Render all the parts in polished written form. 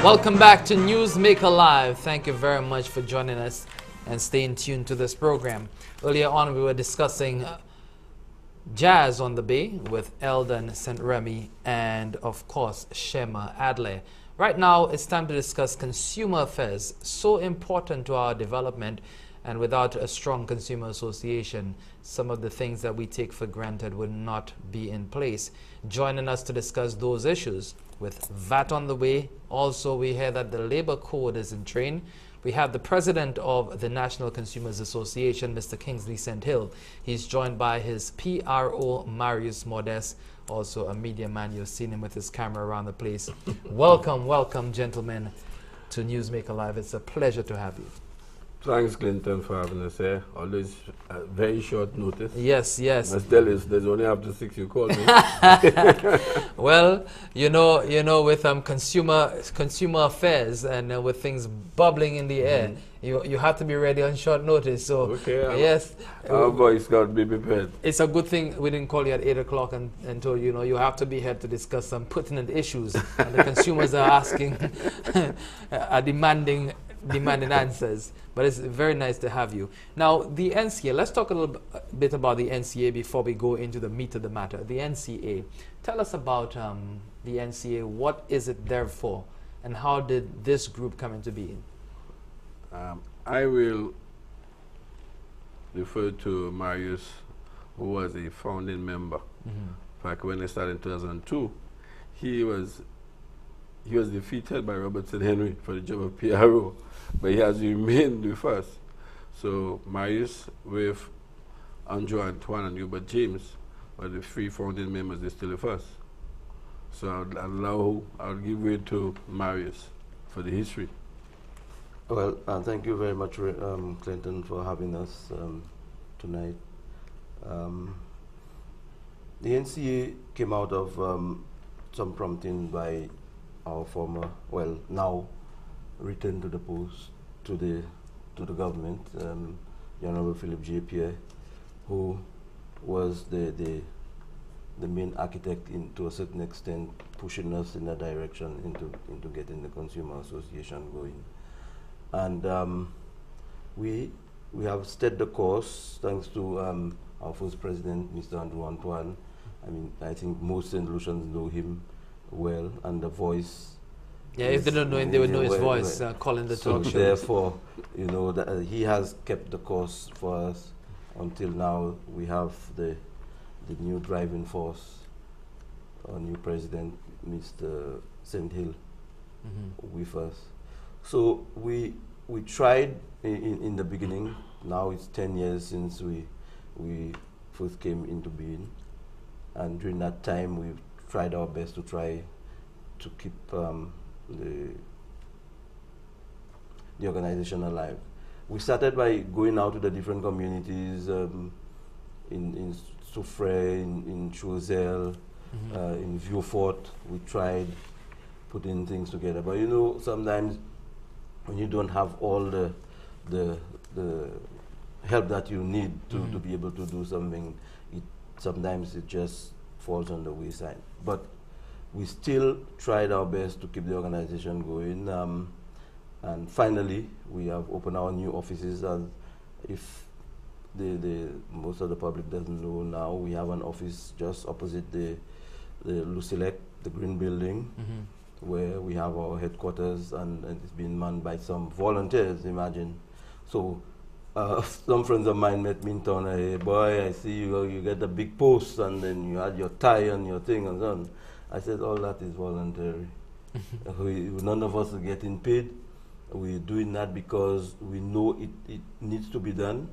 Welcome back to Newsmaker Live. Thank you very much for joining us and staying tuned to this program. Earlier on, we were discussing Jazz on the Bay with Eldon St. Remy and, of course, Shemma Adlain. Right now, it's time to discuss consumer affairs, so important to our development. And without a strong consumer association, some of the things that we take for granted would not be in place. Joining us to discuss those issues with VAT on the way. Also, we hear that the labor code is in train. We have the president of the National Consumers Association, Mr. Kingsley St. Hill. He's joined by his PRO, Marius Modeste, also a media man. You've seen him with his camera around the place. Welcome, welcome, gentlemen, to Newsmaker Live. It's a pleasure to have you. Thanks, Clinton, for having us here. Always very short notice. Yes, yes. Must tell us, there's only after 6 you call me. Well, you know, with consumer affairs and with things bubbling in the air, you have to be ready on short notice. So, okay, yes, our voice got to be prepared. It's a good thing we didn't call you at 8 o'clock and told you, you have to be here to discuss some pertinent issues. And the consumers are asking, are demanding answers. But it's very nice to have you. Now, the NCA, let's talk a little bit about the NCA before we go into the meat of the matter. The NCA, tell us about the NCA. What is it there for? And how did this group come into being? I will refer to Marius, who was a founding member. In fact, when I started in 2002, he was defeated by Robertson Henry for the job of PRO, but he has remained with us. So Marius, with Andrew Antoine and Hubert James, were the three founding members. They're still with us. So I'll give way to Marius for the history. Well, thank you very much, Clinton, for having us tonight. The NCA came out of some prompting by our former, well, now returned to the post, to the government, the Honorable Philip J. Pierre, who was the main architect, to a certain extent, pushing us in that direction into getting the Consumer Association going. And we have steadied the course thanks to our first president, Mr. Andrew Antoine. I mean, I think most St. Lucians know him well, and the voice. Yeah, if they don't know him, they would know his voice, calling the talk shows. Therefore, he has kept the course for us until now. We have the new driving force, our new president, Mr. St. Hill, with us. So we tried in the beginning. Now it's 10 years since we first came into being, and during that time we've tried our best to keep the organization alive. We started by going out to the different communities in Soufrière, in Choiseul, in Vieux-Fort. We tried putting things together, but sometimes when you don't have all the help that you need to be able to do something, sometimes it just falls on the wayside. But we still tried our best to keep the organization going, and finally we have opened our new offices. And if most of the public doesn't know now, we have an office just opposite the Lucia, the green building, where we have our headquarters, and it's been manned by some volunteers, imagine. So some friends of mine met me in town. Hey, boy, I see you get a big post, and then you had your tie and your thing and so on. I said, all that is voluntary. None of us are getting paid. We're doing that because we know it needs to be done.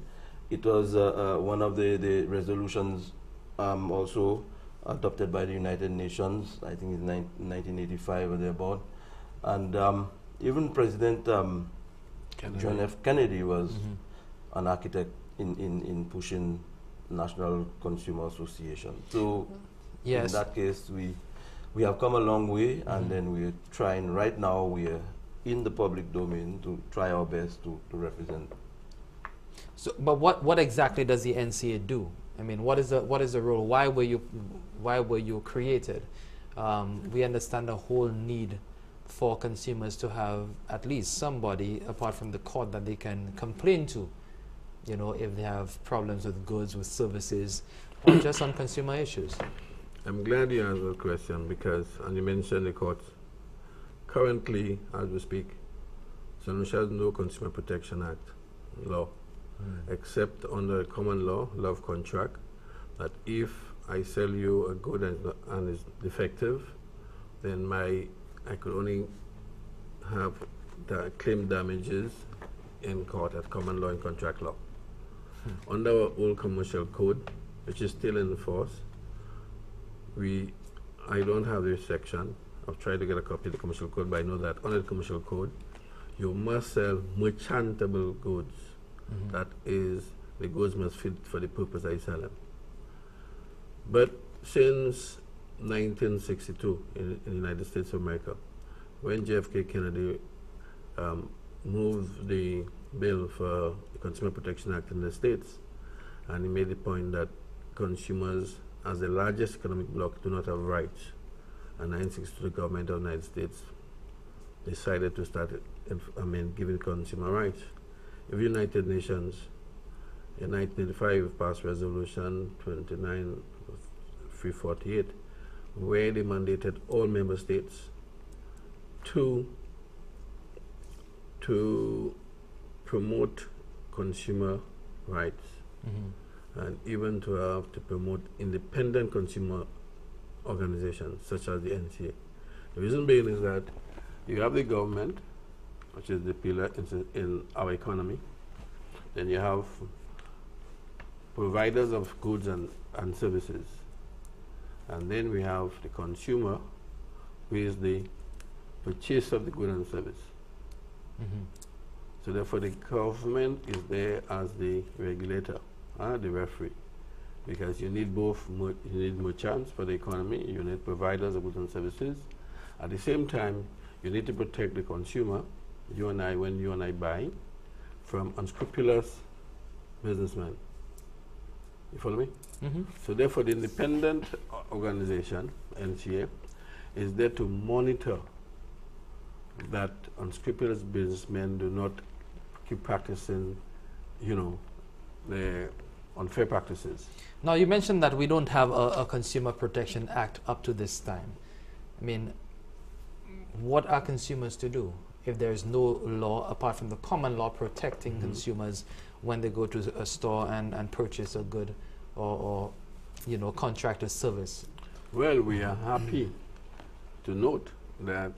It was one of the resolutions also adopted by the United Nations, I think it's 1985 or thereabout. And even President John F. Kennedy was an architect in pushing National Consumer Association. So in that case, we have come a long way, and then we're trying, right now we're in the public domain to try our best to represent. So, but what exactly does the NCA do? I mean, what is the role? Why were you created? We understand the whole need for consumers to have at least somebody apart from the court that they can complain to, you know, if they have problems with goods, with services, or just on consumer issues? I'm glad you asked that question because, and you mentioned the courts. Currently, as we speak, St. Lucia has no Consumer Protection Act law, except under common law of contract, that if I sell you a good and it's defective, then I could only have claim damages in court at common law and contract law. Under our old commercial code, which is still in force, I don't have this section. I've tried to get a copy of the commercial code, but I know that under the commercial code, you must sell merchantable goods. That is, the goods must fit for the purpose I sell them. But since 1962 in the United States of America, when JFK Kennedy moved the bill for the Consumer Protection Act in the States, and he made the point that consumers, as the largest economic bloc, do not have rights. And 1962, the government of the United States decided to start giving consumer rights. If United Nations in 1985 passed Resolution 29348, where they mandated all member states to promote consumer rights, and even to promote independent consumer organizations such as the NCA. The reason being is that you have the government, which is the pillar in our economy. Then you have providers of goods and services. And then we have the consumer, who is the purchaser of the good and service. So therefore the government is there as the regulator, the referee, because you need both. You need merchants for the economy, you need providers of goods and services. At the same time, you need to protect the consumer, you and I, when you and I buy, from unscrupulous businessmen. You follow me? So therefore the independent organization, NCA, is there to monitor that unscrupulous businessmen do not keep practicing, you know, the unfair practices. Now, you mentioned that we don't have a Consumer Protection Act up to this time. I mean, what are consumers to do if there is no law apart from the common law protecting consumers when they go to a store and purchase a good or you know, contract a service? Well, we are happy to note that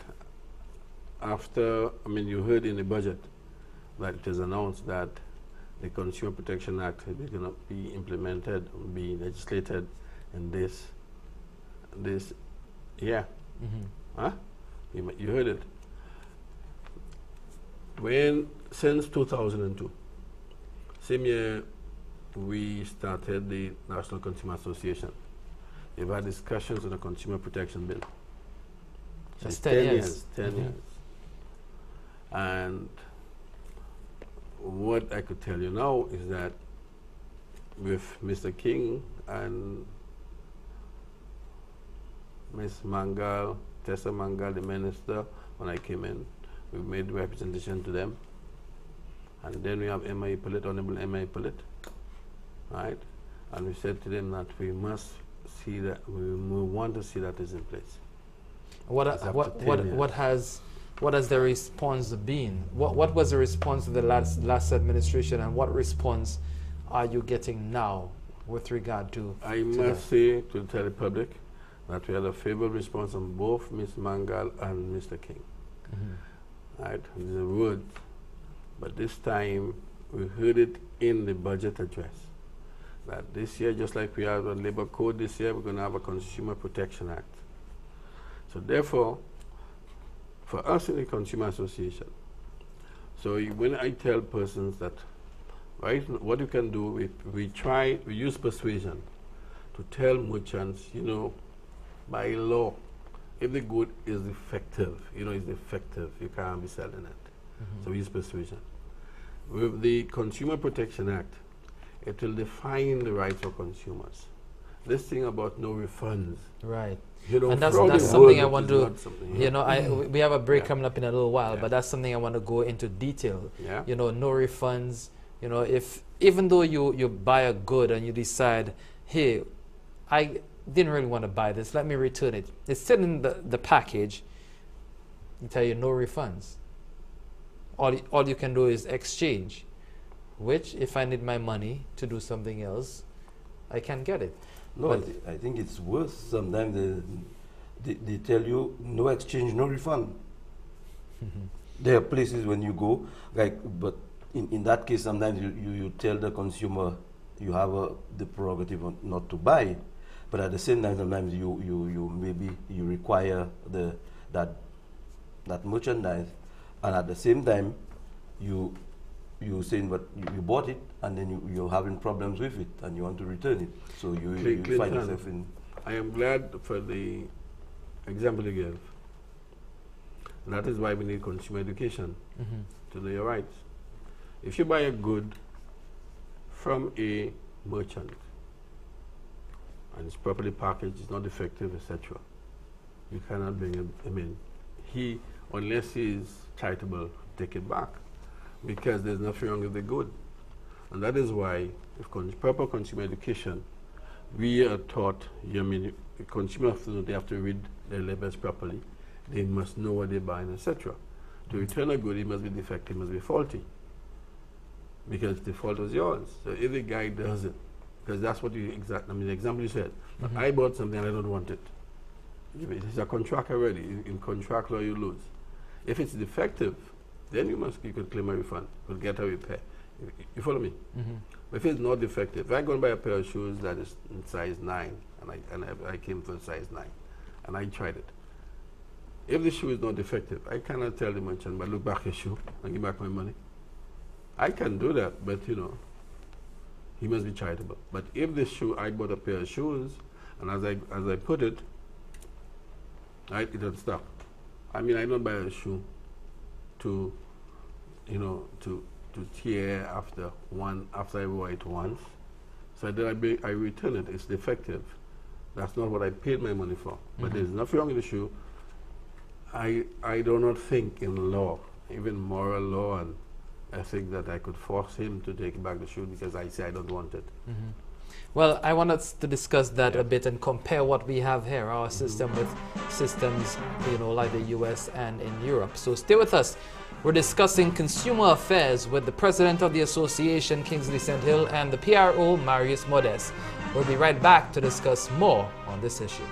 after, you heard in the budget that it is announced that the Consumer Protection Act is going to be implemented, be legislated in this year. Huh? You heard it. Since 2002, same year we started the National Consumer Association. We've had discussions on the Consumer Protection Bill. That's 10 years. 10 years. And what I could tell you now is that with Mr. King and Ms. Mangal, Tessa Mangal, the minister, when I came in, we made representation to them. And then we have M.I. Pollitt, Honorable M.I. Pollitt, right? And we said to them that we must see that, we want to see that is in place. What has the response been? What was the response of the last administration, and what response are you getting now with regard to? I must say to tell the public that we had a favorable response from both Ms. Mangal and Mr. King. Right, these are words, but this time we heard it in the budget address. That this year, just like we have a labor code this year, we're going to have a Consumer Protection Act. So therefore, for us in the Consumer Association, so when I tell persons that, right, what you can do, we use persuasion to tell merchants, you know, by law, if the good is effective, you know, it's effective, you can't be selling it. So we use persuasion. With the Consumer Protection Act, it will define the rights of consumers. This thing about no refunds. Right. You know, And that's fraud in something I work want is to, not something, you know, we have a break Yeah. coming up in a little while, Yeah. but that's something I want to go into detail. Yeah. You know, no refunds. You know, if even though you buy a good and you decide, hey, I didn't really want to buy this, let me return it. It's still in the package. They tell you no refunds. All you can do is exchange, which if I need my money to do something else, I can get it. No, But I think it's worse. Sometimes they tell you no exchange, no refund. There are places when you go, like, but in that case, sometimes you tell the consumer you have the prerogative not to buy, but at the same time, sometimes you maybe you require that merchandise, and at the same time, you saying but you bought it and then you're having problems with it and you want to return it, so you find Clinton, yourself in. I am glad for the example you gave. And that is why we need consumer education to know your rights. If you buy a good from a merchant and it's properly packaged, it's not defective, etc., you cannot bring him in. He, unless he is charitable, take it back because there's nothing wrong with the good. And that is why, with proper consumer education, we are taught, consumers they have to read their labels properly. They must know what they're buying, etc. To return a good, it must be defective, it must be faulty. Because the fault was yours. So if the guy does it, because that's what you the example you said, I bought something and I don't want it. It's a contract already. In contract law, you lose. If it's defective, then you could claim a refund, you could get a repair. You follow me? But if it's not defective, if I go and buy a pair of shoes that is in size 9, and I came for size 9, and I tried it. If the shoe is not defective, I cannot tell the merchant, but look back your shoe and give back my money. I can do that, but you know, he must be charitable. But if the shoe, I bought a pair of shoes, and as I put it, right, it don't stop. I mean, I don't buy a shoe to tear after I wore it once. So then I return it. It's defective. That's not what I paid my money for. But there's nothing wrong with the shoe. I do not think in law, even moral law and ethics, that I could force him to take back the shoe because I say I don't want it. Well, I want us to discuss that a bit and compare what we have here, our system with systems, you know, like the US and in Europe. So stay with us. We're discussing consumer affairs with the president of the association, Kingsley St. Hill, and the PRO, Marius Modeste. We'll be right back to discuss more on this issue.